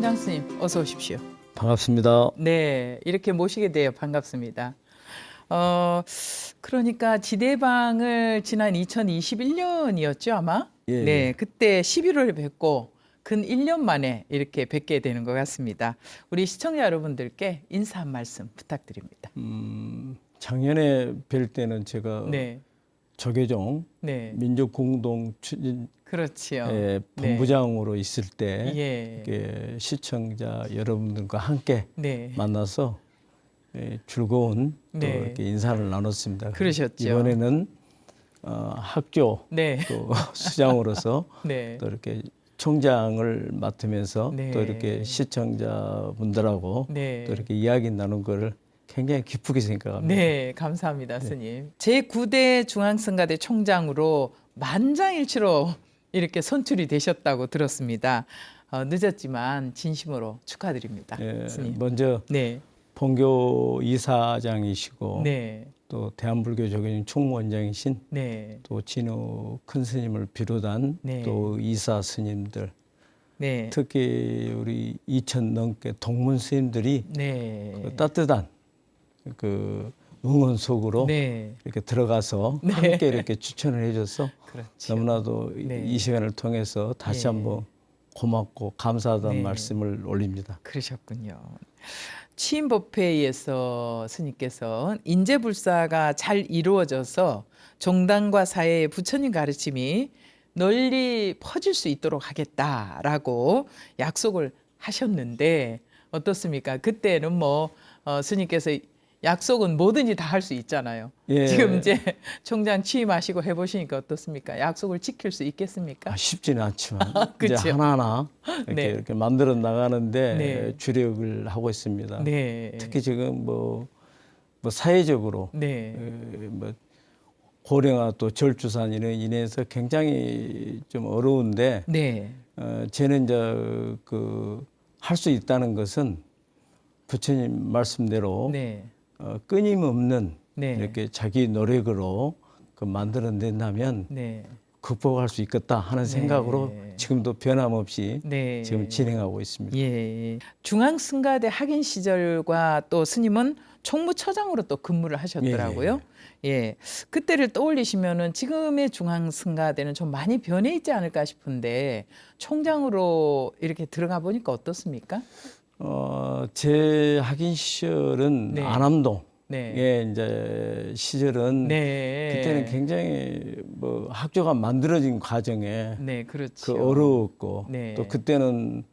총장 스님 어서 오십시오. 반갑습니다. 네, 이렇게 모시게 돼요. 반갑습니다. 그러니까 지대방을 지난 2021년이었죠, 아마? 예, 네, 예. 그때 11월에 뵙고 근 1년 만에 이렇게 뵙게 되는 것 같습니다. 우리 시청자 여러분들께 인사 한 말씀 부탁드립니다. 작년에 뵐 때는 제가 네, 조계종 네, 민족공동 추진 그렇지요. 본부장으로 있을 때 예, 이렇게 시청자 여러분들과 함께 네, 만나서 즐거운 또 네. 이렇게 인사를 나눴습니다. 그러셨죠. 이번에는 학교 네, 또 수장으로서 네, 또 이렇게 총장을 맡으면서 네. 또 이렇게 시청자분들하고 네. 또 이렇게 이야기 나눈 거를 굉장히 기쁘게 생각합니다. 네, 감사합니다, 스님. 제9대 중앙성가대 총장으로 만장일치로 이렇게 선출이 되셨다고 들었습니다. 늦었지만 진심으로 축하드립니다, 스님. 먼저 네, 본교 이사장이시고 네, 또 대한불교 조계종 총무원장이신 네, 또 진우 큰 스님을 비롯한 네. 또 이사 스님들, 네, 특히 우리 2,000 넘게 동문 스님들이 네, 그 따뜻한 그 응원 속으로 네, 이렇게 들어가서 네. 함께 이렇게 추천을 해줘서 그렇죠. 너무나도 네. 이 시간을 통해서 다시 예. 한번 고맙고 감사하다는 네. 말씀을 올립니다. 그러셨군요. 취임법회에서 스님께서 인재불사가 잘 이루어져서 종단과 사회의 부처님 가르침이 널리 퍼질 수 있도록 하겠다라고 약속을 하셨는데 어떻습니까? 그때는 스님께서 약속은 뭐든지 다 할 수 있잖아요. 예. 지금 이제 총장 취임하시고 해보시니까 어떻습니까? 약속을 지킬 수 있겠습니까? 쉽지는 않지만 이제 그쵸? 하나하나 이렇게, 네. 이렇게 만들어 나가는데 네. 주력을 하고 있습니다. 네. 특히 지금 뭐 사회적으로 네. 뭐 고령화 또 절주산 이로 인해서 굉장히 좀 어려운데 네. 저는 이제 그 할 수 있다는 것은 부처님 말씀대로 네. 끊임없는 네. 이렇게 자기 노력으로 그 만들어낸다면 네. 극복할 수 있겠다 하는 생각으로 지금도 변함없이 네. 지금 진행하고 있습니다. 예. 중앙승가대 학인 시절과 또 스님은 총무처장으로 또 근무를 하셨더라고요. 예. 그때를 떠올리시면은 지금의 중앙승가대는 좀 많이 변해 있지 않을까 싶은데 총장으로 이렇게 들어가 보니까 어떻습니까? 제 학인 시절은 네. 안암동 네. 예, 이제 시절은 네. 그때는 굉장히 뭐 학교가 만들어진 과정에 네, 그렇죠. 그 어려웠고 네. 또 그때는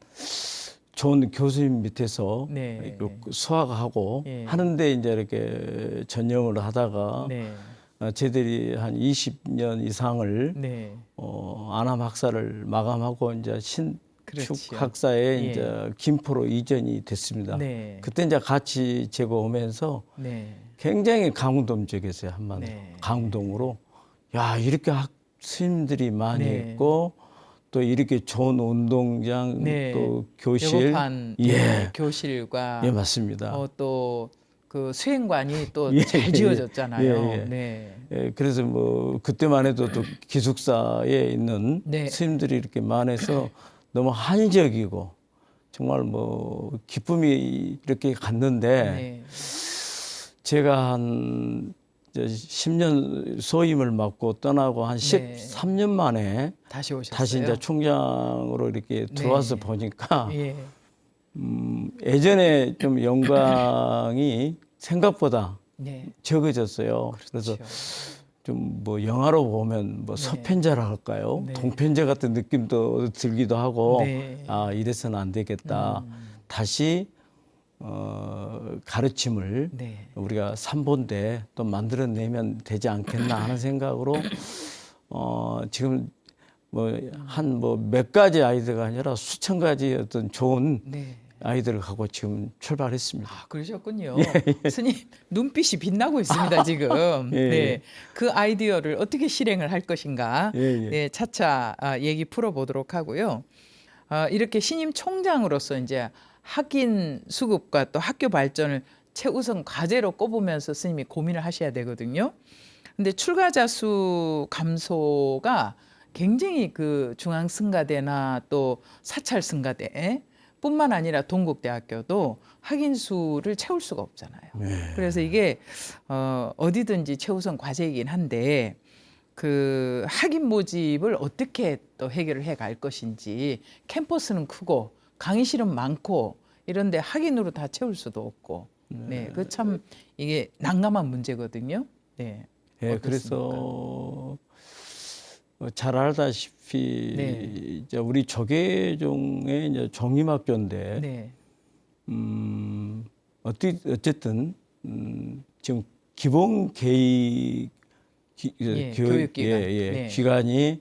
좋은 교수님 밑에서 네. 수학하고 예. 하는데 이제 이렇게 전념을 하다가 네. 저희들이 한 20년 이상을 네. 안암 학사를 마감하고 이제 그렇죠. 신축 학사에 예. 이제 김포로 이전이 됐습니다. 네. 그때 이제 같이 제가 오면서 네. 굉장히 강동 쪽이었어요. 한마디로 네. 강동으로 야 이렇게 스님들이 많이 네. 있고 또 이렇게 좋은 운동장 네. 또 교실 여고판 예. 교실과 예 맞습니다. 또 그 수행관이 또 예, 잘 예, 지어졌잖아요. 예, 예. 네. 예, 그래서 뭐 그때만 해도 또 기숙사에 있는 네. 스님들이 이렇게 많아서 너무 한적이고 정말 뭐 기쁨이 이렇게 갔는데 네. 제가 한 이제 10년 소임을 맡고 떠나고 한 네. 13년 만에 다시 오셨어요. 다시 이제 총장으로 이렇게 들어와서 네. 보니까 예. 예전에 좀 영광이 생각보다 네. 적어졌어요. 그래서 그렇죠. 좀 뭐 영화로 보면 뭐 네. 서편제라 할까요? 네. 동편제 같은 느낌도 들기도 하고 네. 아 이래서는 안 되겠다. 다시 가르침을 네. 우리가 삼본대 또 만들어내면 되지 않겠나 하는 생각으로 지금 뭐 한 몇 가지 아이디어가 아니라 수천 가지 어떤 좋은 네. 아이들을 갖고 지금 출발했습니다. 아, 그러셨군요. 스님 눈빛이 빛나고 있습니다, 지금. 예, 네. 예. 그 아이디어를 어떻게 실행을 할 것인가. 예, 예. 네, 차차 얘기 풀어보도록 하고요. 이렇게 신임 총장으로서 이제 학인 수급과 또 학교 발전을 최우선 과제로 꼽으면서 스님이 고민을 하셔야 되거든요. 근데 출가자 수 감소가 굉장히 그 중앙승가대나 또 사찰승가대 뿐만 아니라 동국대학교도 학인 수를 채울 수가 없잖아요. 네. 그래서 이게 어디든지 최우선 과제이긴 한데 그 학인 모집을 어떻게 또 해결을 해 갈 것인지 캠퍼스는 크고 강의실은 많고 이런데 학인으로 다 채울 수도 없고 네, 그 참 이게 난감한 문제거든요. 네. 예, 어떻습니까? 그래서 잘 알다시피 네. 이제 우리 조계종의 이제 종림학교인데 네. 어쨌든 지금 기본 계획 예, 교육 교육기관. 예, 네. 기관이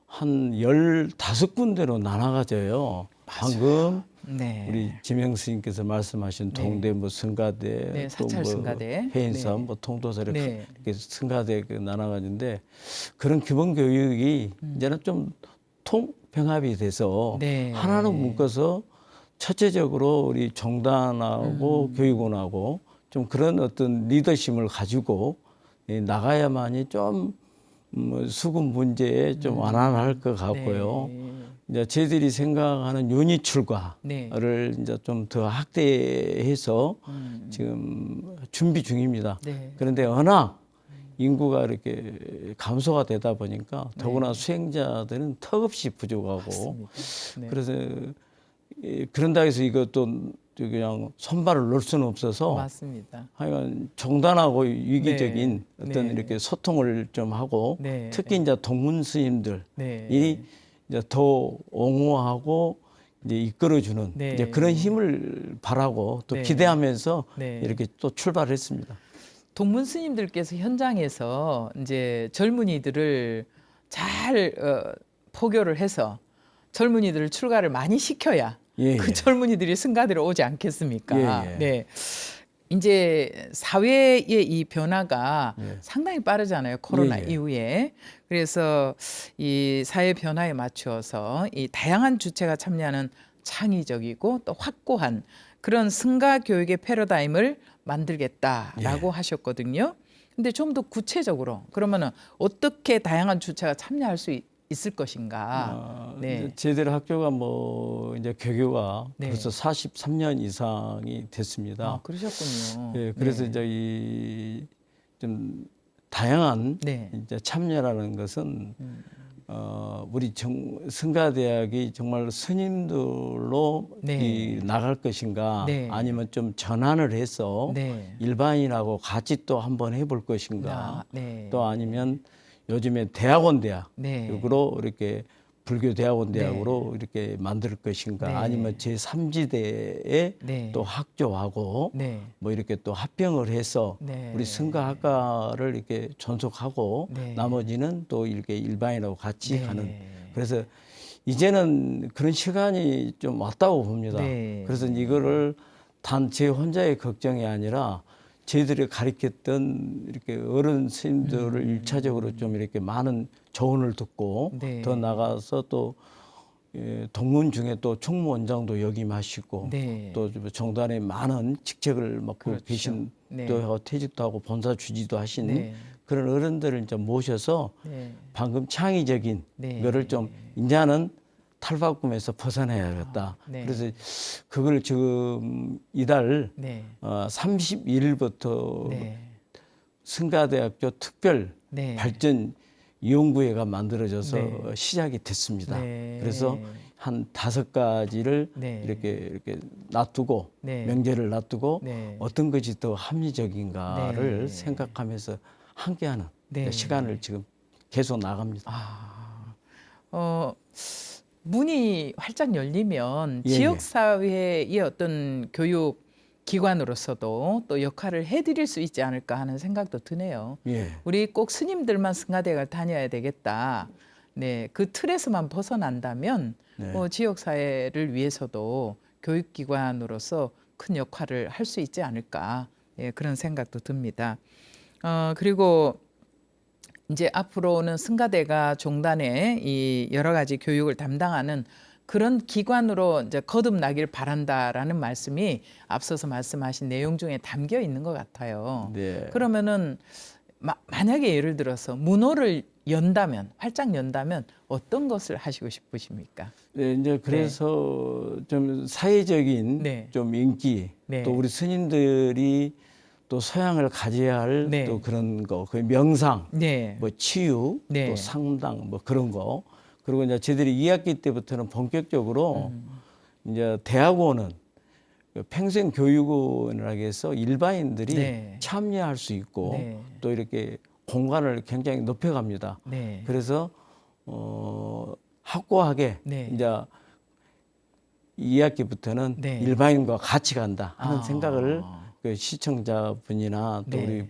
한 15군데로 나눠가져요. 방금 네. 우리 지명 스님께서 말씀하신 네. 동대 뭐 성가대 네, 사찰 성가대. 해인사 네. 뭐 통도사 네. 이렇게 성가대 나눠가지는데 그런 기본 교육이 이제는 좀 통병합이 돼서 네. 하나로 묶어서 첫째적으로 우리 종단하고 교육원하고 좀 그런 어떤 리더십을 가지고 나가야만이 좀 수급 문제에 좀 완화할 것 같고요. 네. 이제 저희들이 생각하는 유닛 출가를 네. 이제 좀 더 확대해서 지금 준비 중입니다. 네. 그런데 워낙 인구가 이렇게 감소가 되다 보니까 더구나 수행자들은 턱없이 부족하고 맞습니다. 네. 그래서 그런다 해서 이것도 그냥 손발을 놓을 수는 없어서 맞습니다. 하여간 종단하고 위기적인 네. 어떤 네. 이렇게 소통을 좀 하고 네. 특히 이제 동문 스님들이 네. 이제 더 옹호하고 이제 이끌어주는 네. 이제 그런 힘을 바라고 또 네. 기대하면서 네. 이렇게 또 출발했습니다. 동문 스님들께서 현장에서 이제 젊은이들을 잘 포교를 해서 젊은이들을 출가를 많이 시켜야 예, 그 예. 젊은이들이 승가대로 오지 않겠습니까? 예, 예. 네. 이제 사회의 이 변화가 예. 상당히 빠르잖아요. 코로나 예, 예. 이후에. 그래서 이 사회 변화에 맞추어서 이 다양한 주체가 참여하는 창의적이고 또 확고한 그런 승가 교육의 패러다임을 만들겠다라고 하셨거든요. 근데 좀 더 구체적으로 그러면은 어떻게 다양한 주체가 참여할 수 있을 것인가? 이제 네. 제대로 학교가 뭐 이제 개교가 네. 벌써 43년 이상이 됐습니다. 아, 그러셨군요. 예, 그래서 네. 이제 이 좀 다양한 네. 이제 참여라는 것은 우리 성가대학이 정말 스님들로 네. 이 나갈 것인가 네. 아니면 좀 전환을 해서 네. 일반인하고 같이 또 한번 해볼 것인가 아, 네. 또 아니면 요즘에 대학원 대학 네. 으로 이렇게 불교 대학원 대학으로 이렇게 만들 것인가 네. 아니면 제3지대에 네. 또 학교하고 네. 뭐 이렇게 또 합병을 해서 네. 우리 성가학과를 이렇게 존속하고 네. 나머지는 또 이렇게 일반인하고 같이 네. 가는 그래서 이제는 그런 시간이 좀 왔다고 봅니다. 네. 그래서 이거를 단 제 혼자의 걱정이 아니라 저희들이 가르쳤던 이렇게 어른 스님들을 일차적으로 좀 이렇게 많은 조언을 듣고 네. 더 나가서 또 동문 중에 또 총무원장도 역임하시고 네. 또 정단에 많은 직책을 맡고 그렇죠. 계신 네. 또 퇴직도 하고 본사 주지도 하신 네. 그런 어른들을 이제 모셔서 네. 방금 창의적인 네. 거를 좀 이제는 탈바꿈에서 벗어나야겠다. 네. 그래서 그걸 지금 이달 네. 31일부터 네. 승가대학교 특별 네. 발전 연구회가 만들어져서 네. 시작이 됐습니다. 네. 그래서 한 5가지를 네. 이렇게 놔두고 네. 명제를 놔두고 네. 어떤 것이 더 합리적인가를 네. 생각하면서 함께하는 네. 시간을 지금 계속 나갑니다. 아, 문이 활짝 열리면 예, 지역 사회의 어떤 교육 기관으로서도 또 역할을 해드릴 수 있지 않을까 하는 생각도 드네요. 예. 우리 꼭 스님들만 승가대학을 다녀야 되겠다. 네, 그 틀에서만 벗어난다면 네. 지역 사회를 위해서도 교육기관으로서 큰 역할을 할 수 있지 않을까. 예, 그런 생각도 듭니다. 그리고 이제 앞으로는 승가대가 종단의 이 여러 가지 교육을 담당하는 그런 기관으로 이제 거듭나길 바란다라는 말씀이 앞서서 말씀하신 내용 중에 담겨 있는 것 같아요. 네. 그러면은 만약에 예를 들어서 문호를 연다면 활짝 연다면 어떤 것을 하시고 싶으십니까? 네, 이제 그래서 좀 사회적인 네. 좀 인기 네. 또 우리 스님들이 또 소양을 가져야 할 네. 또 그런 거, 그 명상, 네. 뭐 치유, 네. 또 상담 뭐 그런 거. 그리고 이제 저희들이 2학기 때부터는 본격적으로 이제 대학원은 평생 교육원이라고 해서 일반인들이 네. 참여할 수 있고 네. 또 이렇게 공간을 굉장히 높여갑니다. 네. 그래서 확고하게 네. 이제 2학기부터는 네. 일반인과 같이 간다 하는 아. 생각을 그 시청자분이나 또 네. 우리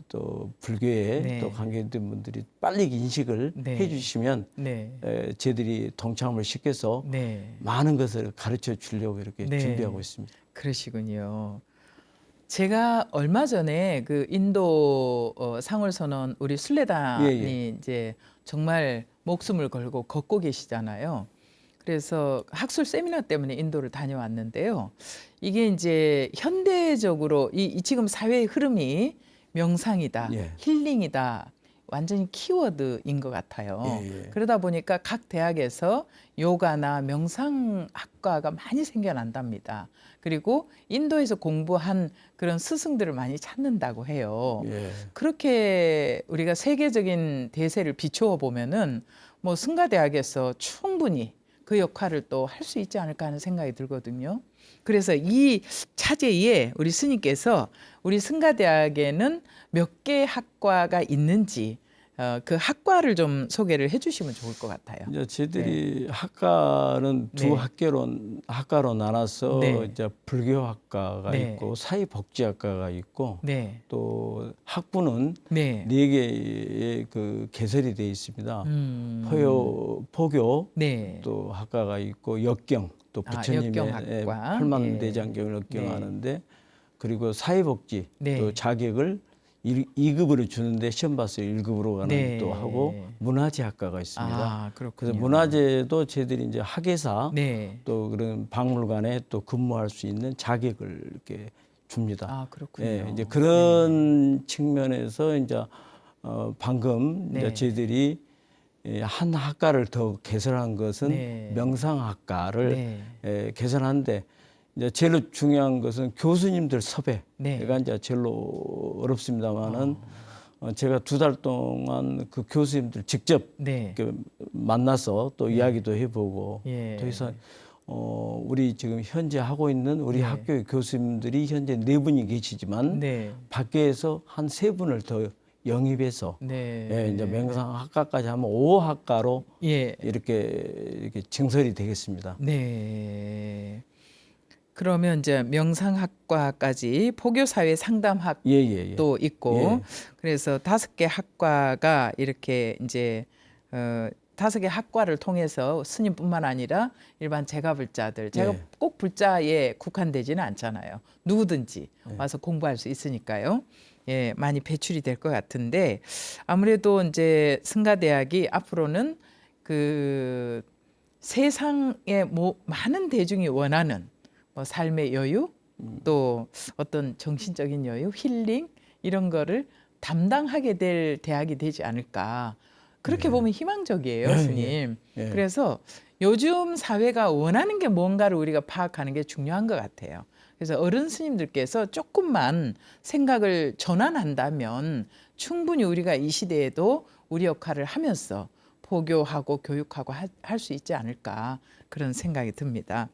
또 불교에 네. 또 관계된 분들이 빨리 인식을 네. 해주시면 네. 저희들이 동참을 시켜서 네. 많은 것을 가르쳐 주려고 이렇게 네. 준비하고 있습니다. 그러시군요. 제가 얼마 전에 그 인도 상월선언 우리 순례단이 예. 이제 정말 목숨을 걸고 걷고 계시잖아요. 그래서 학술 세미나 때문에 인도를 다녀왔는데요. 이게 이제 현대적으로 이 지금 사회의 흐름이 명상이다, 예. 힐링이다, 완전히 키워드인 것 같아요. 예. 그러다 보니까 각 대학에서 요가나 명상학과가 많이 생겨난답니다. 그리고 인도에서 공부한 그런 스승들을 많이 찾는다고 해요. 예. 그렇게 우리가 세계적인 대세를 비추어 보면은 뭐 승가대학에서 충분히 그 역할을 또 할 수 있지 않을까 하는 생각이 들거든요. 그래서 이 차제에 우리 스님께서 우리 승가대학에는 몇 개 학과가 있는지 그 학과를 좀 소개를 해주시면 좋을 것 같아요. 이제 저희들이 학과는 두 네. 학과로 나눠서 네. 이제 불교학과가 네. 있고 사회복지학과가 있고 네, 또 학부는 네, 4개의 그 개설이 되어 있습니다. 포교 네, 또 학과가 있고 역경 또 아, 부처님의 역경학과. 팔만대장경을 네. 역경하는데 그리고 사회복지 네. 또 자격을 2급으로 주는데 시험 봐서 1급으로 가는 네. 또 하고 문화재 학과가 있습니다. 아, 그렇군요. 그래서 문화재도 저희들이 이제 학예사 네, 또 그런 박물관에 또 근무할 수 있는 자격을 이렇게 줍니다. 아, 그렇군요. 예, 이제 그런 측면에서 이제 방금 네. 이제 저희들이 한 학과를 더 개설한 것은 네. 명상학과를 네. 개설하는데 이제 제일 중요한 것은 교수님들 섭외가 네. 이제 제일로 어렵습니다만은 제가 2달 동안 그 교수님들 직접 네. 이렇게 만나서 또 이야기도 해보고 예. 더 이상 우리 지금 현재 하고 있는 우리 네. 학교의 교수님들이 현재 4분이 계시지만 네. 밖에서 한 3분을 더 영입해서 네. 예, 이제 명상학과까지 하면 5학과로 예. 이렇게 증설이 되겠습니다. 네. 그러면 이제 명상학과까지 포교사회 상담학도 예. 있고 예. 그래서 5개 학과가 이렇게 이제 5개 학과를 통해서 스님뿐만 아니라 일반 제가불자들, 제가 예. 꼭 불자에 국한되지는 않잖아요. 누구든지 예. 와서 공부할 수 있으니까요. 예, 많이 배출이 될 것 같은데 아무래도 이제 승가대학이 앞으로는 그 세상의 많은 대중이 원하는 뭐 삶의 여유 또 어떤 정신적인 여유, 힐링 이런 거를 담당하게 될 대학이 되지 않을까. 그렇게 보면 희망적이에요, 예, 스님. 예. 그래서 요즘 사회가 원하는 게 뭔가를 우리가 파악하는 게 중요한 것 같아요. 그래서 어른 스님들께서 조금만 생각을 전환한다면 충분히 우리가 이 시대에도 우리 역할을 하면서 포교하고 교육하고 할 수 있지 않을까 그런 생각이 듭니다.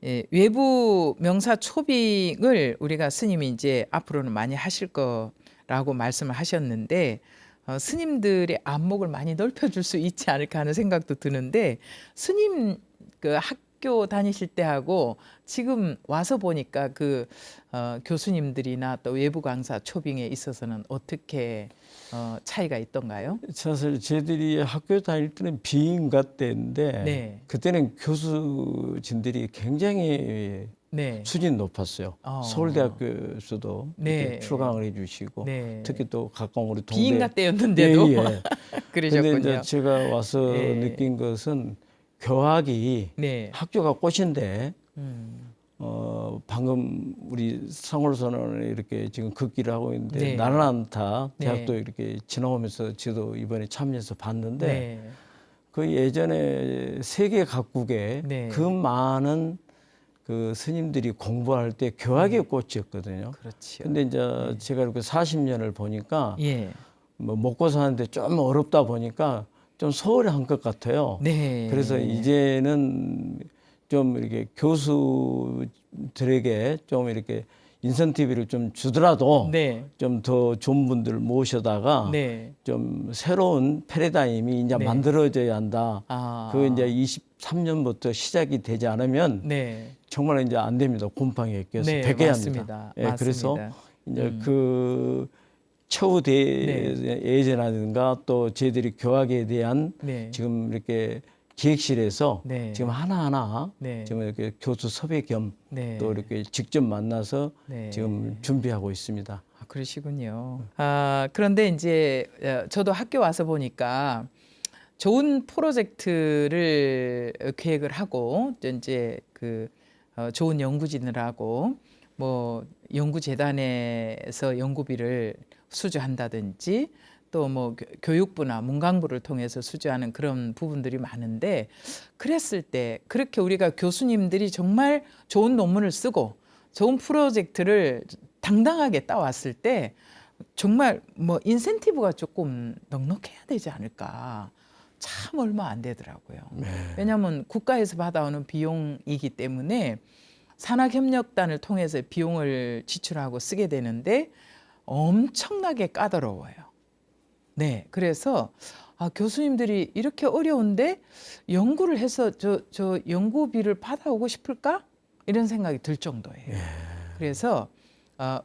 예, 외부 명사 초빙을 우리가 스님이 이제 앞으로는 많이 하실 거라고 말씀을 하셨는데 스님들의 안목을 많이 넓혀줄 수 있지 않을까 하는 생각도 드는데 스님 그 학교 다니실 때하고 지금 와서 보니까 그 교수님들이나 또 외부 강사 초빙에 있어서는 어떻게 차이가 있던가요? 사실 저희들이 학교 다닐 때는 비인가 때인데 네. 그때는 교수진들이 굉장히 네. 수준이 높았어요. 서울대학교에서도 네. 이렇게 출강을 해주시고 네. 특히 또 가까운 우리 동대 비인가 때였는데도 예. 그러셨군요. 근데 이제 제가 와서 예. 느낀 것은 교학이 네. 학교가 꽃인데 음. 방금 우리 성월선언에 이렇게 지금 극기를 하고 있는데 네. 나라나타 네. 대학도 이렇게 지나오면서 저도 이번에 참여해서 봤는데 네. 그 예전에 세계 각국에 네. 그 많은 그 스님들이 공부할 때 교학의 꽃이었거든요. 그렇죠. 근데 이제 제가 이렇게 40년을 보니까 예. 뭐 먹고 사는데 좀 어렵다 보니까 좀 소홀히 한 것 같아요. 네. 그래서 이제는 좀 이렇게 교수들에게 좀 이렇게 인센티브를 좀 주더라도 네. 좀 더 좋은 분들 모셔다가 네. 좀 새로운 패러다임이 이제 네. 만들어져야 한다. 아. 그 이제 23년부터 시작이 되지 않으면 네. 정말 이제 안 됩니다. 곰팡이에 껴서 네, 베개야 맞습니다. 합니다. 예, 그래서 맞습니다. 이제 그 처우 예제라든가 또 저희들이 교학에 대한 네. 지금 이렇게 기획실에서 네. 지금 하나하나 네. 지금 이렇게 교수 섭외 겸 네. 또 이렇게 직접 만나서 네. 지금 준비하고 있습니다. 아, 그러시군요. 아, 그런데 이제 저도 학교 와서 보니까 좋은 프로젝트를 계획을 하고 또 이제 그 좋은 연구진을 하고 뭐 연구재단에서 연구비를 수주한다든지 또 뭐 교육부나 문광부를 통해서 수주하는 그런 부분들이 많은데 그랬을 때 그렇게 우리가 교수님들이 정말 좋은 논문을 쓰고 좋은 프로젝트를 당당하게 따왔을 때 정말 뭐 인센티브가 조금 넉넉해야 되지 않을까. 참 얼마 안 되더라고요. 왜냐하면 국가에서 받아오는 비용이기 때문에 산학협력단을 통해서 비용을 지출하고 쓰게 되는데 엄청나게 까다로워요. 네, 그래서 교수님들이 이렇게 어려운데 연구를 해서 저 연구비를 받아오고 싶을까? 이런 생각이 들 정도예요. 그래서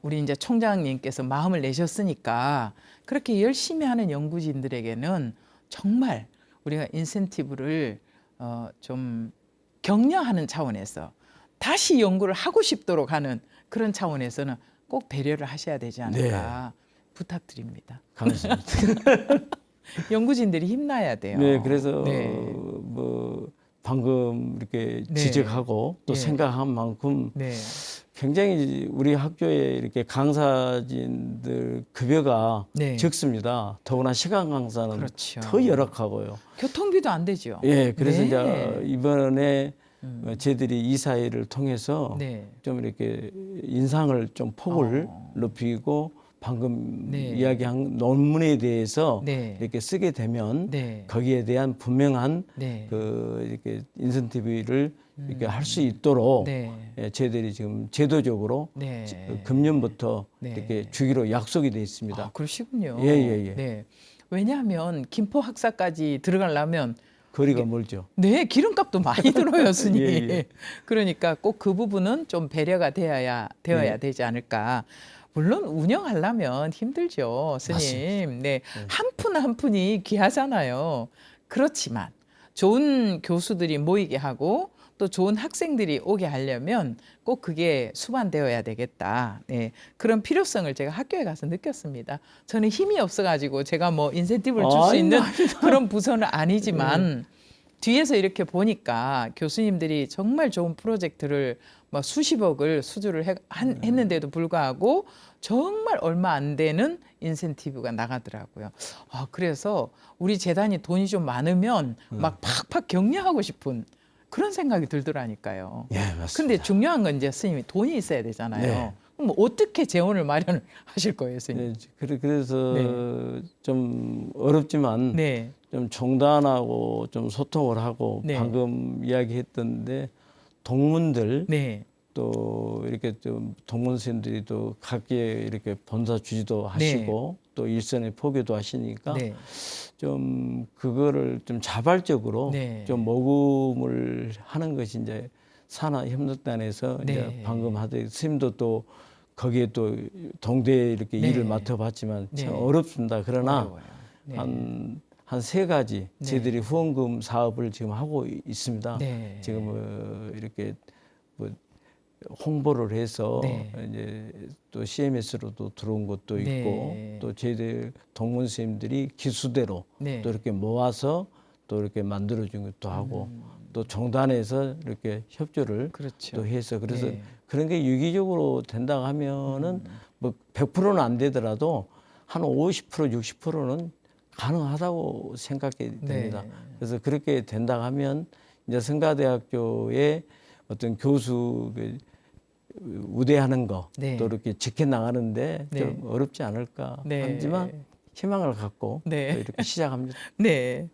우리 이제 총장님께서 마음을 내셨으니까 그렇게 열심히 하는 연구진들에게는 정말 우리가 인센티브를 좀 격려하는 차원에서 다시 연구를 하고 싶도록 하는 그런 차원에서는 꼭 배려를 하셔야 되지 않을까 부탁드립니다. 감사합니다. 연구진들이 힘나야 돼요. 네, 그래서 네. 뭐 방금 이렇게 네. 지적하고 또 예. 생각한 만큼 네. 굉장히 우리 학교에 이렇게 강사진들 급여가 네. 적습니다. 더구나 시간 강사는 그렇죠. 더 열악하고요. 교통비도 안 되죠. 예, 그래서 네. 이제 이번에 저희들이 이사회를 통해서 네. 좀 이렇게 인상을 좀 폭을 높이고 방금 네. 이야기한 논문에 대해서 네. 이렇게 쓰게 되면 네. 거기에 대한 분명한 네. 그 이렇게 인센티브를 이렇게 할 수 있도록 네. 예, 저희들이 지금 제도적으로 네. 금년부터 네. 이렇게 주기로 약속이 돼 있습니다. 아, 그러시군요. 예, 예, 예. 네. 왜냐하면 김포 학사까지 들어가려면 거리가 멀죠. 네, 기름값도 많이 들어요, 스님. 예, 예. 그러니까 꼭 그 부분은 좀 배려가 되어야 예. 되지 않을까. 물론 운영하려면 힘들죠, 스님. 네. 한 푼 한 푼이 귀하잖아요. 그렇지만 좋은 교수들이 모이게 하고 또 좋은 학생들이 오게 하려면 꼭 그게 수반되어야 되겠다. 네. 그런 필요성을 제가 학교에 가서 느꼈습니다. 저는 힘이 없어가지고 제가 뭐 인센티브를 줄 수 있는 그런 부서는 아니지만 뒤에서 이렇게 보니까 교수님들이 정말 좋은 프로젝트를 막 수십억을 수주를 했는데도 불구하고 정말 얼마 안 되는 인센티브가 나가더라고요. 그래서 우리 재단이 돈이 좀 많으면 막 팍팍 격려하고 싶은 그런 생각이 들더라니까요. 예, 맞습니다. 근데 중요한 건 이제 스님이 돈이 있어야 되잖아요. 네. 그럼 어떻게 재원을 마련을 하실 거예요, 스님? 네, 그래서 좀 어렵지만 네. 좀 종단하고 좀 소통을 하고 네. 방금 이야기했던데 동문들 네. 또 이렇게 좀 동문 선생님들이 또 각기에 이렇게 본사 주지도 하시고 또 일선에 포교도 하시니까 네. 좀 그거를 좀 자발적으로 네. 좀 모금을 하는 것이 이제 산하협력단에서 네. 이제 방금 하듯 스님도 또 거기에 또 동대에 이렇게 네. 일을 맡아봤지만 참 네. 어렵습니다. 그러나 어려워요. 네. 한 세 가지 네. 저희들이 후원금 사업을 지금 하고 있습니다. 네. 지금 이렇게 뭐 홍보를 해서 네. 이제 또 CMS로도 들어온 것도 네. 있고 또 저희들 동문 선생님들이 기수대로 네. 또 이렇게 모아서 또 이렇게 만들어준 것도 하고 또 정단에서 이렇게 협조를 그렇죠. 또 해서 그래서 네. 그런 게 유기적으로 된다고 하면은 뭐 100%는 안 되더라도 한 50%, 60%는 가능하다고 생각이 됩니다. 네. 그래서 그렇게 된다고 하면 이제 성가대학교의 어떤 교수 우대하는 거 또 네. 이렇게 지켜나가는데 네. 좀 어렵지 않을까 네. 하지만 희망을 갖고 네. 또 이렇게 시작합니다. 네.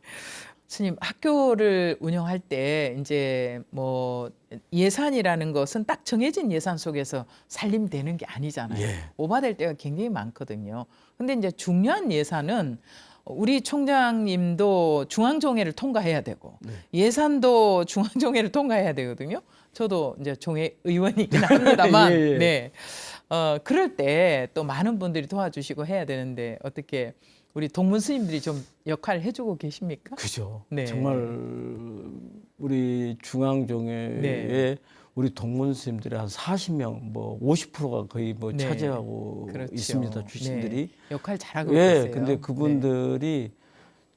스님, 학교를 운영할 때 이제 뭐 예산이라는 것은 딱 정해진 예산 속에서 살림되는 게 아니잖아요. 예. 오바될 때가 굉장히 많거든요. 근데 이제 중요한 예산은 우리 총장님도 중앙종회를 통과해야 되고 예산도 중앙종회를 통과해야 되거든요. 저도 이제 종회 의원이긴 합니다만, 예, 예. 네. 그럴 때 또 많은 분들이 도와주시고 해야 되는데 어떻게 우리 동문 스님들이 좀 역할을 해주고 계십니까? 그죠. 네. 정말 우리 중앙종회에 네. 우리 동문 스님들이 한 40명, 뭐 50%가 거의 뭐 네. 차지하고 그렇죠. 있습니다. 출신들이. 네. 역할 잘하고 예, 계세요. 근데 그분들이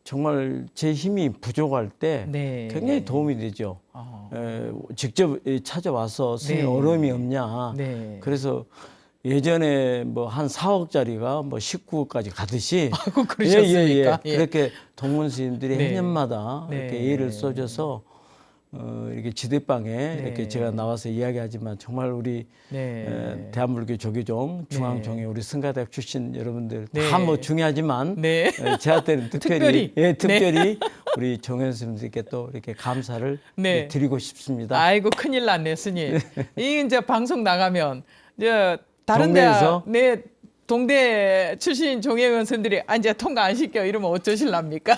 정말 제 힘이 부족할 때 네. 굉장히 도움이 되죠. 어. 직접 찾아와서 스님 네. 어려움이 없냐. 네. 그래서 예전에 뭐 한 4억짜리가 뭐 19억까지 가듯이 아이고, 그러셨습니까? 예. 그렇게 동문 스님들이 네. 해년마다 네. 이렇게 애를 써줘서 이렇게 지대방에 네. 이렇게 제가 나와서 이야기하지만 정말 우리 네. 대한불교 조계종 중앙종회 네. 우리 성가대학 출신 여러분들 네. 다 뭐 중요하지만 네. 제한테는 특별히. 특별히 우리 종현 스님들께 또 이렇게 감사를 네. 드리고 싶습니다. 아이고, 큰일 났네, 스님. 이 이제 방송 나가면 이제 다른 동대에서? 대학, 네, 동대 출신 종회의원 선들이 이제 통과 안 시켜 이러면 어쩌실랍니까?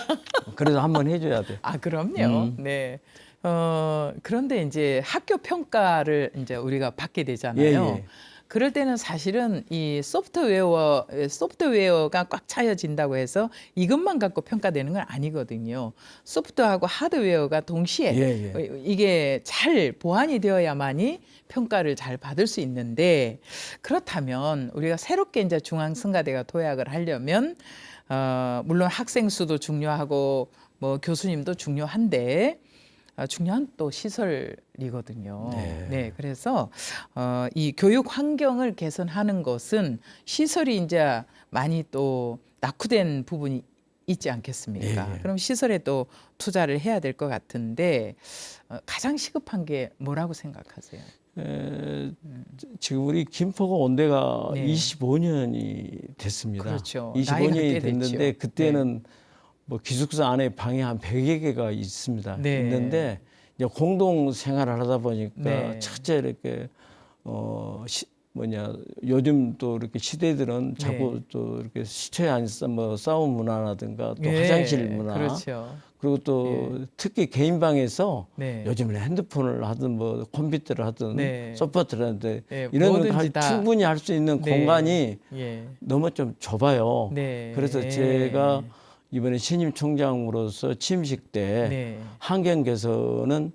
그래서 한번 해줘야 돼. 아, 그럼요. 네. 그런데 이제 학교 평가를 이제 우리가 받게 되잖아요. 예, 예. 그럴 때는 사실은 이 소프트웨어가 꽉 차여진다고 해서 이것만 갖고 평가되는 건 아니거든요. 소프트하고 하드웨어가 동시에 예, 이게 잘 보완이 되어야만이 평가를 잘 받을 수 있는데, 그렇다면 우리가 새롭게 이제 중앙성가대가 도약을 하려면 물론 학생 수도 중요하고 뭐 교수님도 중요한데 중요한 또 시설이거든요. 네. 그래서 이 교육 환경을 개선하는 것은 시설이 이제 많이 또 낙후된 부분이 있지 않겠습니까? 예. 그럼 시설에 또 투자를 해야 될 것 같은데 가장 시급한 게 뭐라고 생각하세요? 지금 우리 김포가 온 데가 네. 25년이 됐습니다. 그렇죠. 나이가 꽤 25년이 됐죠. 됐는데 그때는 뭐 기숙사 안에 방이 한 100여 개가 있습니다. 네. 있는데 이제 공동 생활을 하다 보니까 네. 첫째 이렇게 요즘 또 이렇게 시대들은 자꾸 네. 또 이렇게 시초에 앉아서 뭐 싸움 문화라든가 또 예, 화장실 문화 그렇죠. 그리고 또 특히 개인 방에서 네. 요즘은 핸드폰을 하든 뭐 컴퓨터를 하든 네. 소프트를 하든 네, 이런 뭐든지 걸 다. 충분히 할 수 있는 네. 공간이 예. 너무 좀 좁아요. 네. 그래서 제가 이번에 신임 총장으로서 취임식 때 네. 환경 개선은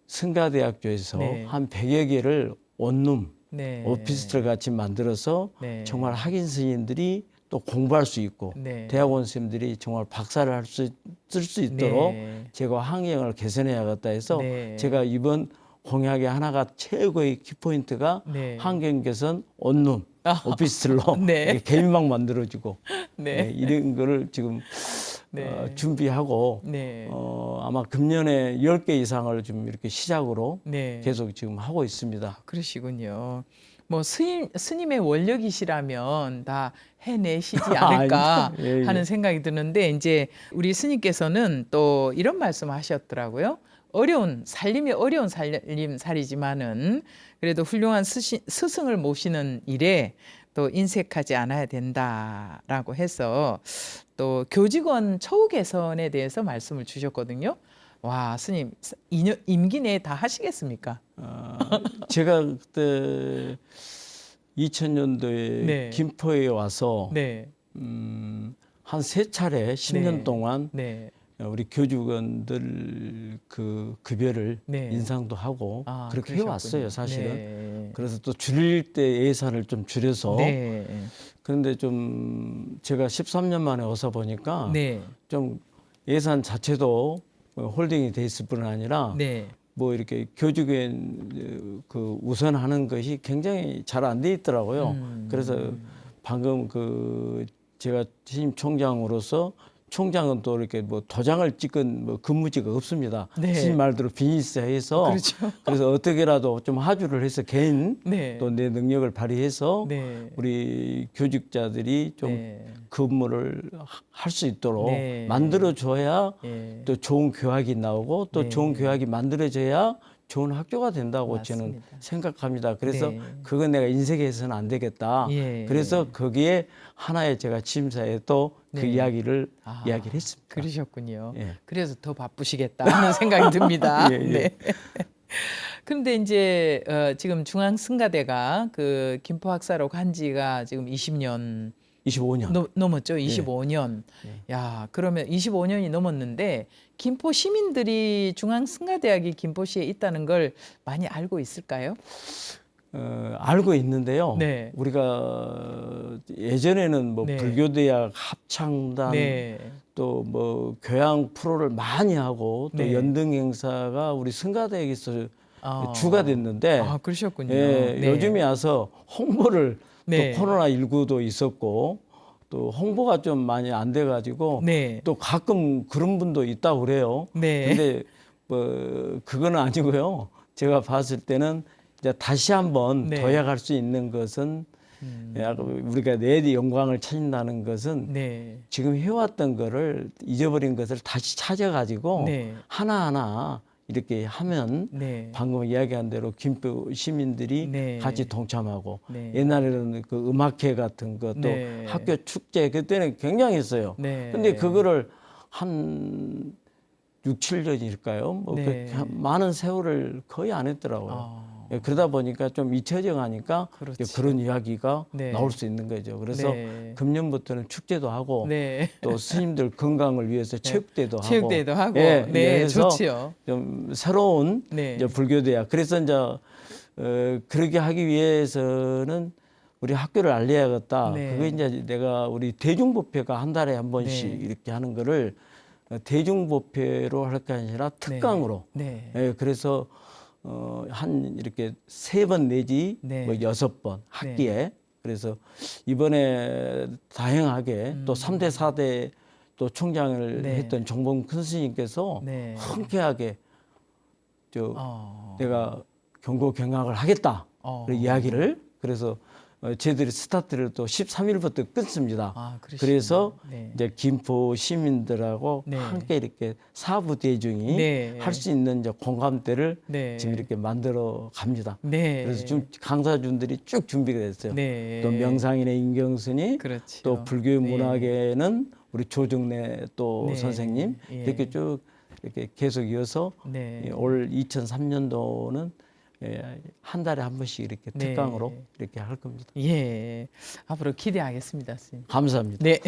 성가대학교에서 네. 한 100여 개를 원룸 네. 오피스텔 같이 만들어서 네. 정말 학인 스님들이 또 공부할 수 있고 네. 대학원 스님들이 정말 박사를 쓸 수 있도록 네. 제가 환경을 개선해야겠다 해서 네. 제가 이번 공약의 하나가 최고의 키포인트가 네. 환경 개선 원룸 오피스텔로 네. 이렇게 개인방 만들어지고 네. 이런 거를 지금 네. 준비하고 네. 아마 금년에 10개 이상을 좀 이렇게 시작으로 네. 계속 지금 하고 있습니다. 그러시군요. 뭐 스님의 원력이시라면 다 해내시지 않을까 아닙니다. 예, 예. 하는 생각이 드는데 이제 우리 스님께서는 또 이런 말씀하셨더라고요. 살림이 어려운 살림살이지만은 그래도 훌륭한 스승을 모시는 일에 또 인색하지 않아야 된다라고 해서 또 교직원 처우 개선에 대해서 말씀을 주셨거든요. 와, 스님 임기 내에 다 하시겠습니까? 제가 그때 2000년도에 네. 김포에 와서 네, 한 3차례 10년 네. 동안 네, 우리 교직원들 그 급여를 네. 인상도 하고 아, 그렇게 그러셨군요. 해왔어요, 사실은. 네. 그래서 또 줄일 때 예산을 좀 줄여서 네, 그런데 좀 제가 13년 만에 와서 보니까 네, 좀 예산 자체도 홀딩이 돼 있을 뿐 아니라 네. 뭐 이렇게 교직원 그 우선하는 것이 굉장히 잘 안 돼 있더라고요. 그래서 방금 그 제가 신임 총장으로서 총장은 또 이렇게 뭐 도장을 찍은 뭐 근무지가 없습니다. 네. 신임 말대로 비즈니스해서 그렇죠. 그래서 어떻게라도 좀 하주를 해서 개인 네. 또 내 능력을 발휘해서 네. 우리 교직자들이 좀 네. 근무를 할 수 있도록 네. 만들어줘야 예. 또 좋은 교학이 나오고 또 네. 좋은 교학이 만들어져야 좋은 학교가 된다고 저는 맞습니다. 생각합니다. 그래서 네. 그건 내가 인색해서는 안 되겠다. 예. 그래서 거기에 하나의 제가 취임사에 또 그 네. 이야기를 아, 이야기를 했습니다. 그러셨군요. 예. 그래서 더 바쁘시겠다 하는 생각이 듭니다. 예, 예. 네. 그런데 이제 지금 중앙승가대가 그 김포 학사로 간 지가 지금 20년 25년. 넘었죠. 25년. 예. 야, 그러면 25년이 넘었는데 김포 시민들이 중앙승가대학이 김포시에 있다는 걸 많이 알고 있을까요? 알고 있는데요. 네. 우리가 예전에는 뭐 네. 불교대학 합창단 네. 또 뭐 교양 프로를 많이 하고 또 네. 연등 행사가 우리 승가대학에서 아. 주가 됐는데 아, 그러셨군요. 예, 네. 요즘에 와서 홍보를 네. 또 코로나19도 있었고 또 홍보가 좀 많이 안 돼가지고 네. 또 가끔 그런 분도 있다고 그래요. 네. 근데 뭐 그거는 아니고요. 제가 봤을 때는 이제 다시 한번 네. 도약할 수 있는 것은 우리가 내리 영광을 찾는다는 것은 네. 지금 해왔던 거를 잊어버린 것을 다시 찾아가지고 네. 하나하나 이렇게 하면 네. 방금 이야기한 대로 김포 시민들이 네. 같이 동참하고 네. 옛날에는 그 음악회 같은 것도 네. 학교 축제 그때는 굉장했어요. 네. 근데 그거를 한 6, 7년일까요? 뭐 네. 많은 세월을 거의 안 했더라고요. 아. 예, 그러다 보니까 좀 잊혀져 가니까 그렇죠. 그런 이야기가 네. 나올 수 있는 거죠. 그래서 네. 금년부터는 축제도 하고 네. 또 스님들 건강을 위해서 체육대도 하고 체육대회도 하고. 예, 네, 그래서 좋지요. 좀 새로운 네. 이제 불교대학. 그래서 이제 그렇게 하기 위해서는 우리 학교를 알려야겠다. 네. 그게 이제 내가 우리 대중법회가 한 달에 한 번씩 네. 이렇게 하는 거를 대중법회로 할 게 아니라 특강으로. 네. 예, 그래서 한 이렇게 3번 내지 네. 뭐 6번 학기에 그래서 이번에 다행하게 또 3대 4대 또 총장을 네. 했던 정봉 큰 스님께서 네. 흔쾌하게 어. 내가 경고 경학을 하겠다 그 이야기를 그래서 저희들이 스타트를 또 13일부터 끊습니다. 아, 그러시군요. 그래서 네. 이제 김포 시민들하고 네. 함께 이렇게 사부 대중이 네. 할 수 있는 이제 공감대를 네. 지금 이렇게 만들어 갑니다. 네. 그래서 좀 강사준들이 쭉 준비가 됐어요. 네. 또 명상인의 임경스님, 그렇죠. 또 불교 문학에는 우리 조정래 또 네. 선생님 예. 이렇게 쭉 이렇게 계속 이어서 네. 올 2003년도는 한 달에 한 번씩 이렇게 네. 특강으로 이렇게 할 겁니다. 예. 앞으로 기대하겠습니다, 스님. 감사합니다. 네.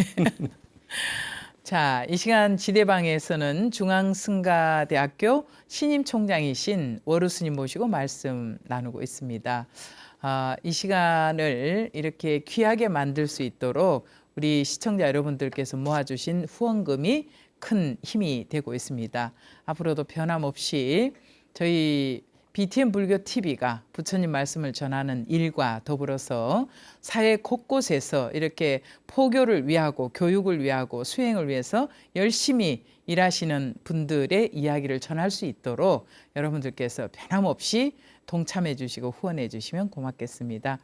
자, 이 시간 지대방에서는 중앙승가대학교 신임 총장이신 월우 스님 모시고 말씀 나누고 있습니다. 이 시간을 이렇게 귀하게 만들 수 있도록 우리 시청자 여러분들께서 모아주신 후원금이 큰 힘이 되고 있습니다. 앞으로도 변함없이 저희 BTN 불교 TV가 부처님 말씀을 전하는 일과 더불어서 사회 곳곳에서 이렇게 포교를 위하고 교육을 위하고 수행을 위해서 열심히 일하시는 분들의 이야기를 전할 수 있도록 여러분들께서 변함없이 동참해 주시고 후원해 주시면 고맙겠습니다.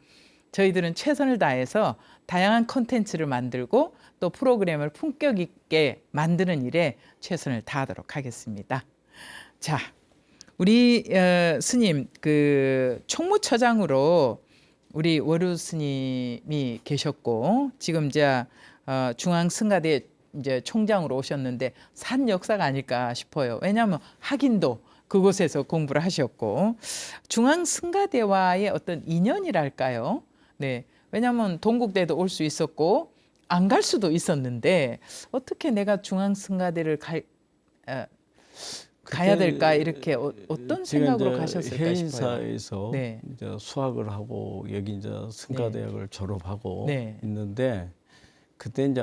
저희들은 최선을 다해서 다양한 콘텐츠를 만들고 또 프로그램을 품격 있게 만드는 일에 최선을 다하도록 하겠습니다. 자, 우리 스님 그 총무처장으로 우리 월우 스님이 계셨고 지금 이제 중앙승가대 이제 총장으로 오셨는데 산 역사가 아닐까 싶어요. 왜냐하면 학인도 그곳에서 공부를 하셨고 중앙승가대와의 어떤 인연이랄까요? 네, 왜냐하면 동국대도 올 수 있었고 안 갈 수도 있었는데 어떻게 내가 중앙승가대를 가야 될까 이렇게 어떤 생각으로 가셨을까 싶어요. 해인사에서 네. 이제 수학을 하고 여기 이제 승가대학을 졸업하고 네. 있는데 그때 이제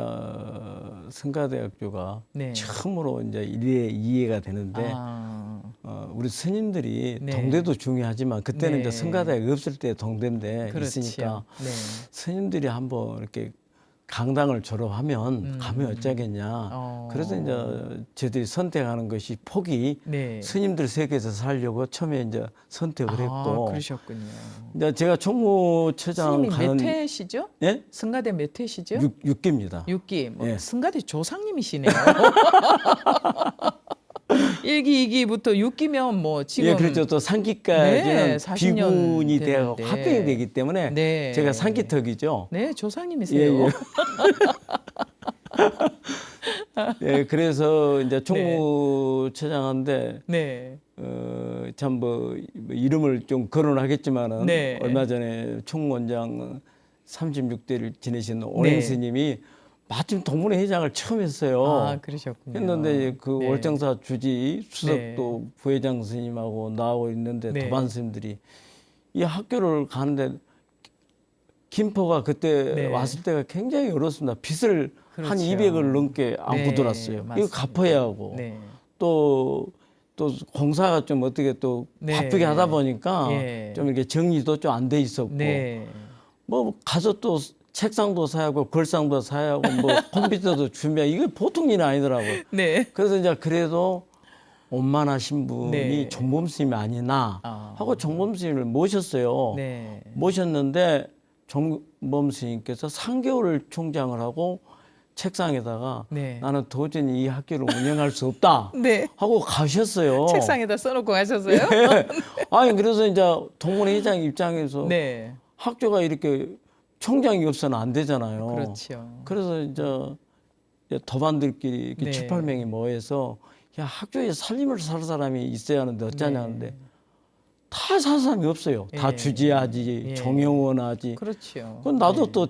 성가대학교가 네. 처음으로 이제 이해가 되는데 아, 우리 스님들이 네. 동대도 중요하지만 그때는 네. 이제 성가대가 없을 때 동대인데 그렇죠. 있으니까 네. 스님들이 한번 이렇게 강당을 졸업하면 가면 어쩌겠냐. 그래서 이제 저들이 선택하는 것이 폭이 네. 스님들 세계에서 살려고 처음에 이제 선택을 했고 그러셨군요. 이제 제가 총무처장 스님이 몇 가는 회시죠? 예? 승가대 몇 회시죠? 6기입니다. 6기. 뭐 예. 승가대 조상님이시네요. 1기, 2기부터 6기면 뭐 지금 예, 그렇죠. 또 3기까지는 네, 40년 비군이 되고 됐는데. 합병이 되기 때문에 네. 제가 3기턱이죠. 네, 조상님이세요. 예, 예, 그래서 이제 총무처장한데 네. 참 뭐 이름을 좀 거론하겠지만은 네. 얼마 전에 총무원장 36대를 지내신 오랭 네. 스님이 마침 동문회 회장을 처음 했어요. 아, 그러셨군요. 했는데 그 네. 월정사 주지 네. 수석도 부회장 스님하고 나오고 있는데 네. 도반 스님들이 이 학교를 가는데 김포가 그때 네. 왔을 때가 굉장히 어렵습니다. 빚을 한 그렇죠. 200을 넘게 안고 네, 들었어요. 이거 맞습니다. 갚아야 하고 네. 또 공사가 좀 어떻게 또 네. 바쁘게 하다 보니까 예. 좀 이렇게 정리도 좀 안 돼 있었고 네. 뭐 가서 또 책상도 사야 하고 글상도 사야 하고 뭐 컴퓨터도 준비하고 이게 보통 일이 아니더라고요. 네. 그래서 이제 그래도 원만하신 분이 네. 정범 스님이 아니나 하고 정범 스님을 모셨어요. 네. 모셨는데 정범 스님께서 3개월을 총장을 하고 책상에다가 네. 나는 도저히 이 학교를 운영할 수 없다 네. 하고 가셨어요. 책상에다 써놓고 가셨어요? 예. 아니 그래서 이제 동문회 회장 입장에서 네. 학교가 이렇게 총장이 없어는 안 되잖아요. 그렇죠. 그래서 이제 도반들끼리 이렇게 네. 7, 8명이 모여서 야 학교에 살림을 살 사람이 있어야 하는데 어쩌냐는데 네. 다 살 사람이 없어요. 다 예. 주지하지, 예. 정영원 하지. 그렇죠. 그건 나도 네. 또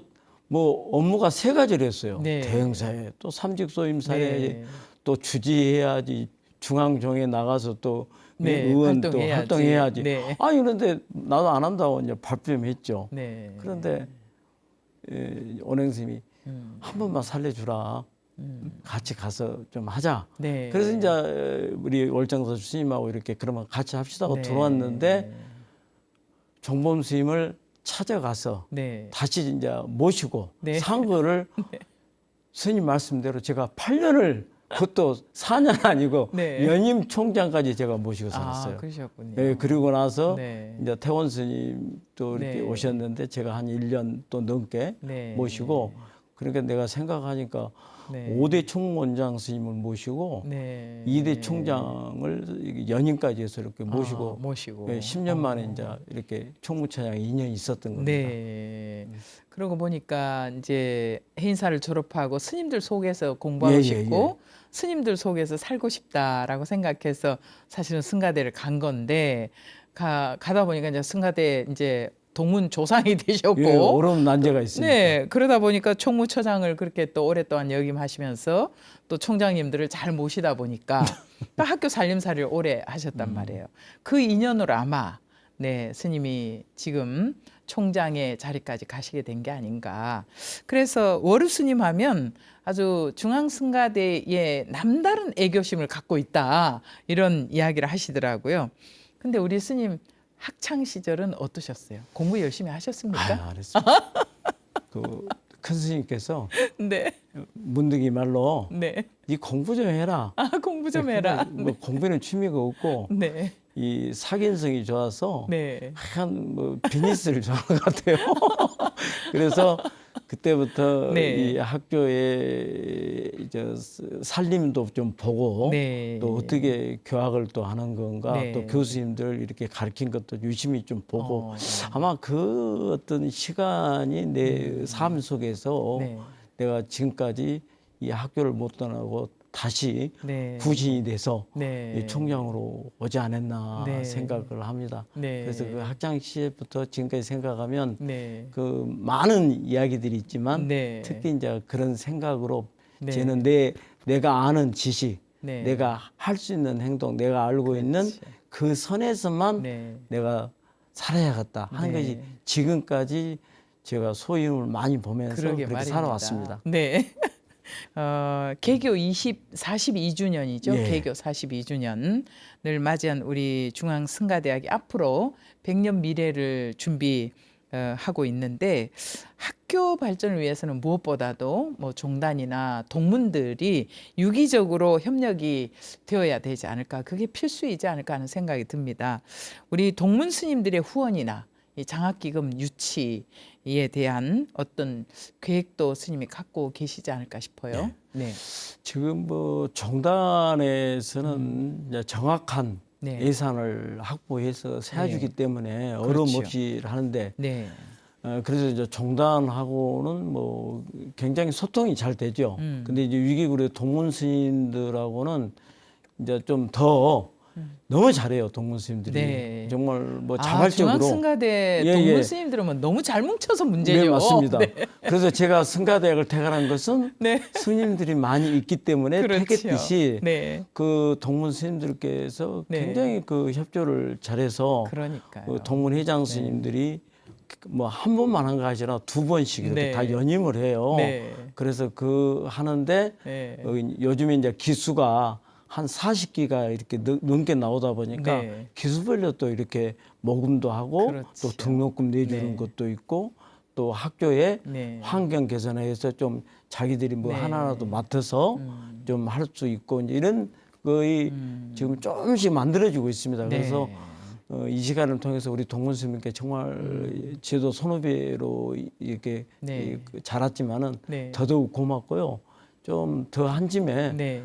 뭐 업무가 3가지를 했어요. 네. 대행사에 또 삼직소임사에 네. 또 주지해야지, 중앙정에 나가서 또 네, 의원 또 활동해야지. 활동해야지. 네. 아니 그런데 나도 안 한다고 이제 발뺌했죠. 네. 그런데 원행스님이 음. 한 번만 살려주라. 같이 가서 좀 하자. 네. 그래서 이제 우리 월장사 스님하고 이렇게 그러면 같이 합시다 하고 네. 들어왔는데 정범 스님을 찾아가서 네. 다시 이제 모시고 네. 상거를 스님 말씀대로 제가 8년을 그것도 4년 아니고 네. 연임 총장까지 제가 모시고 살았어요. 그러셨군요. 예, 그리고 나서 네. 이제 태원 스님도 이렇게 네. 오셨는데 제가 한 1년 또 넘게 네. 모시고 그러니까 내가 생각하니까 네. 5대 총무원장 스님을 모시고 네. 2대 총장을 연임까지 해서 이렇게 모시고 모시고. 10년 만에 이제 이렇게 총무처장 2년 있었던 겁니다. 네. 그러고 보니까 이제 해인사를 졸업하고 스님들 속에서 공부하고 예, 싶고 스님들 속에서 살고 싶다라고 생각해서 사실은 승가대를 간 건데 가다 보니까 이제 승가대 이제 동문 조상이 되셨고 예, 어려운 난제가 있습니다. 네, 그러다 보니까 총무처장을 그렇게 또 오랫동안 역임하시면서 또 총장님들을 잘 모시다 보니까 또 학교 살림살이를 오래 하셨단 말이에요. 그 인연으로 아마 네, 스님이 지금 총장의 자리까지 가시게 된 게 아닌가. 그래서 월우 스님 하면 아주 중앙승가대에 남다른 애교심을 갖고 있다. 이런 이야기를 하시더라고요. 근데 우리 스님 학창 시절은 어떠셨어요? 공부 열심히 하셨습니까? 아, 알았어. 큰 스님께서 네, 문득이 말로 네. 이 공부 좀 해라. 공부 좀 해라. 뭐 공부는 취미가 없고 네, 이 사견성이 좋아서 네, 하여간 뭐 비즈니스를 좋아하는 것 같아요. 그래서 그때부터 네. 이 학교에 이제 살림도 좀 보고 네. 또 어떻게 교학을 또 하는 건가 네. 또 교수님들 이렇게 가르친 것도 유심히 좀 보고 아마 그 어떤 시간이 내 삶 속에서 네. 내가 지금까지 이 학교를 못 떠나고 다시 네. 구신이 돼서 네. 이 총장으로 오지 않았나 네. 생각을 합니다. 네. 그래서 그 학창 시절부터 지금까지 생각하면 네. 그 많은 이야기들이 있지만 네. 특히 이제 그런 생각으로 네. 저는 내가 아는 지식, 네. 내가 할 수 있는 행동, 내가 알고 있는 그 선에서만 네. 내가 살아야겠다 하는 네. 것이 지금까지 제가 소임을 많이 보면서 그러게 그렇게 말입니다. 살아왔습니다. 네. 개교 42주년이죠. 예. 개교 42주년을 맞이한 우리 중앙승가대학이 앞으로 100년 미래를 준비하고 있는데 학교 발전을 위해서는 무엇보다도 뭐 종단이나 동문들이 유기적으로 협력이 되어야 되지 않을까. 그게 필수이지 않을까 하는 생각이 듭니다. 우리 동문 스님들의 후원이나 이 장학기금 유치에 대한 어떤 계획도 스님이 갖고 계시지 않을까 싶어요. 네. 지금 뭐 종단에서는 이제 정확한 네. 예산을 확보해서 세워주기 때문에 어려움 그렇죠. 없이 하는데 네. 그래서 이제 종단하고는 뭐 굉장히 소통이 잘 되죠. 근데 이제 위기구의 동문 스님들하고는 이제 좀 더 너무 잘해요, 동문 스님들이. 네. 정말 뭐 자발적으로. 중앙승가대 예, 동문 예. 스님들은 너무 잘 뭉쳐서 문제죠. 네, 맞습니다. 네. 그래서 제가 승가대학을 퇴관한 것은 네. 스님들이 많이 있기 때문에 그렇죠. 퇴했듯이 네. 그 동문 스님들께서 네. 굉장히 그 협조를 잘해서 그러니까요. 그 동문 회장 스님들이 뭐 한 번만 한 거 아니라 두 번씩 이렇게 네. 다 연임을 해요. 네. 그래서 그 하는데 네. 요즘에 이제 기수가 한 40기가 이렇게 넘게 나오다 보니까 네. 기수별로 또 이렇게 모금도 하고 그렇죠. 또 등록금 내주는 네. 것도 있고 또 학교에 네. 환경 개선해서 좀 자기들이 뭐 네. 하나라도 맡아서 좀 할 수 있고 이제 이런 거의 지금 조금씩 만들어지고 있습니다. 그래서 네. 이 시간을 통해서 우리 동문 스님께 정말 제도 선후배로 이렇게 네. 자랐지만은 네. 더더욱 고맙고요. 좀 더 한 짐에 네.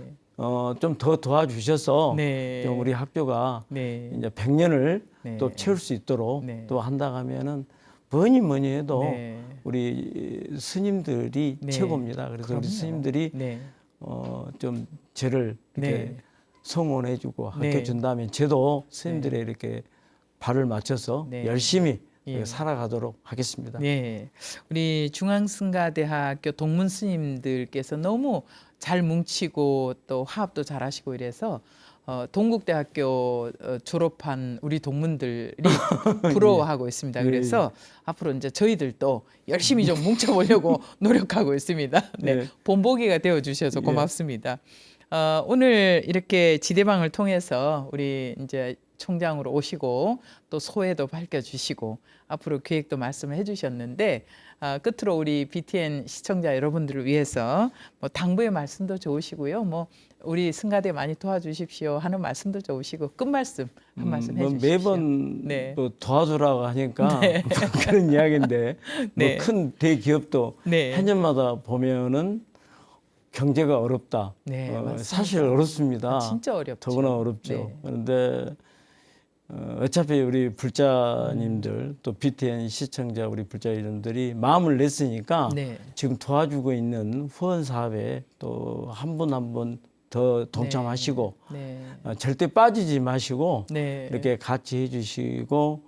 좀 더 도와주셔서 네. 좀 우리 학교가 네. 이제 100년을 네. 또 채울 수 있도록 네. 또 한다 하면은 뭐니 해도 네. 우리 스님들이 네. 최고입니다. 그래서 그럼요. 우리 스님들이 네. 좀 저를 이렇게 네. 성원해주고 네. 학교준다면 저도 스님들의 이렇게 발을 맞춰서 네. 열심히 예. 살아가도록 하겠습니다. 네, 우리 중앙승가대학교 동문 스님들께서 너무 잘 뭉치고 또 화합도 잘하시고 이래서 동국대학교 졸업한 우리 동문들이 부러워하고 있습니다. 그래서 앞으로 이제 저희들도 열심히 좀 뭉쳐보려고 노력하고 있습니다. 네, 네. 본보기가 되어 주셔서 예. 고맙습니다. 오늘 이렇게 지대방을 통해서 우리 이제 총장으로 오시고 또 소회도 밝혀주시고 앞으로 계획도 말씀을 해주셨는데 끝으로 우리 BTN 시청자 여러분들을 위해서 뭐 당부의 말씀도 좋으시고요. 뭐 우리 승가대 많이 도와주십시오 하는 말씀도 좋으시고 끝 말씀 한 말씀 뭐 해주십시오. 매번 네. 뭐 도와주라고 하니까 그런 이야기인데 네. 뭐 큰 대기업도 네. 해년마다 보면은 경제가 어렵다. 네, 맞습니다. 사실 어렵습니다. 진짜 어렵죠. 더구나 어렵죠. 네. 그런데 어차피 우리 불자님들 또 BTN 시청자 우리 불자 이름들이 마음을 냈으니까 네. 지금 도와주고 있는 후원 사업에 또 한 분 한 분 더 동참하시고 네. 절대 빠지지 마시고 네. 이렇게 같이 해주시고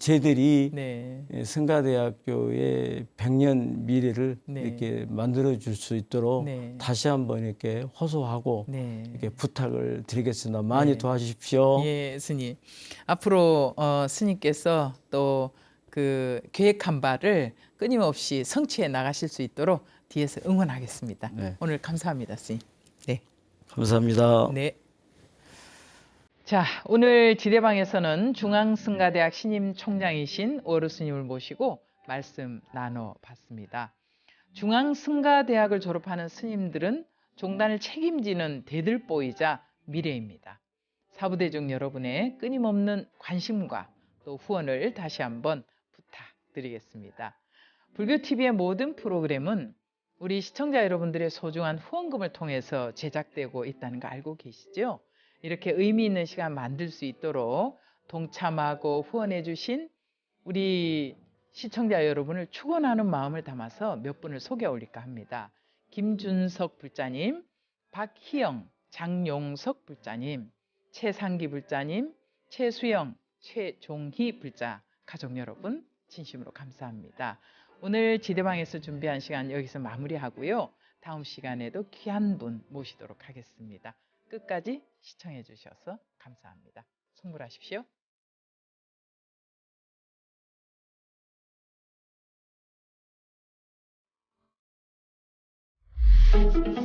저희들이 네. 승가대학교의 100년 미래를 네. 이렇게 만들어 줄 수 있도록 네. 다시 한번 이렇게 호소하고 네. 이렇게 부탁을 드리겠습니다. 많이 네. 도와주십시오. 예, 스님. 앞으로 스님께서 또 그 계획한 바를 끊임없이 성취해 나가실 수 있도록 뒤에서 응원하겠습니다. 네. 오늘 감사합니다, 스님. 네. 감사합니다. 네. 자, 오늘 지대방에서는 중앙승가대학 신임 총장이신 오르 스님을 모시고 말씀 나눠봤습니다. 중앙승가대학을 졸업하는 스님들은 종단을 책임지는 대들보이자 미래입니다. 사부대중 여러분의 끊임없는 관심과 또 후원을 다시 한번 부탁드리겠습니다. 불교TV의 모든 프로그램은 우리 시청자 여러분들의 소중한 후원금을 통해서 제작되고 있다는 거 알고 계시죠? 이렇게 의미 있는 시간 만들 수 있도록 동참하고 후원해 주신 우리 시청자 여러분을 축원하는 마음을 담아서 몇 분을 소개해 올릴까 합니다. 김준석 불자님, 박희영, 장용석 불자님, 최상기 불자님, 최수영, 최종희 불자 가족 여러분 진심으로 감사합니다. 오늘 지대방에서 준비한 시간 여기서 마무리하고요. 다음 시간에도 귀한 분 모시도록 하겠습니다. 끝까지 시청해 주셔서 감사합니다. 성불하십시오. 네.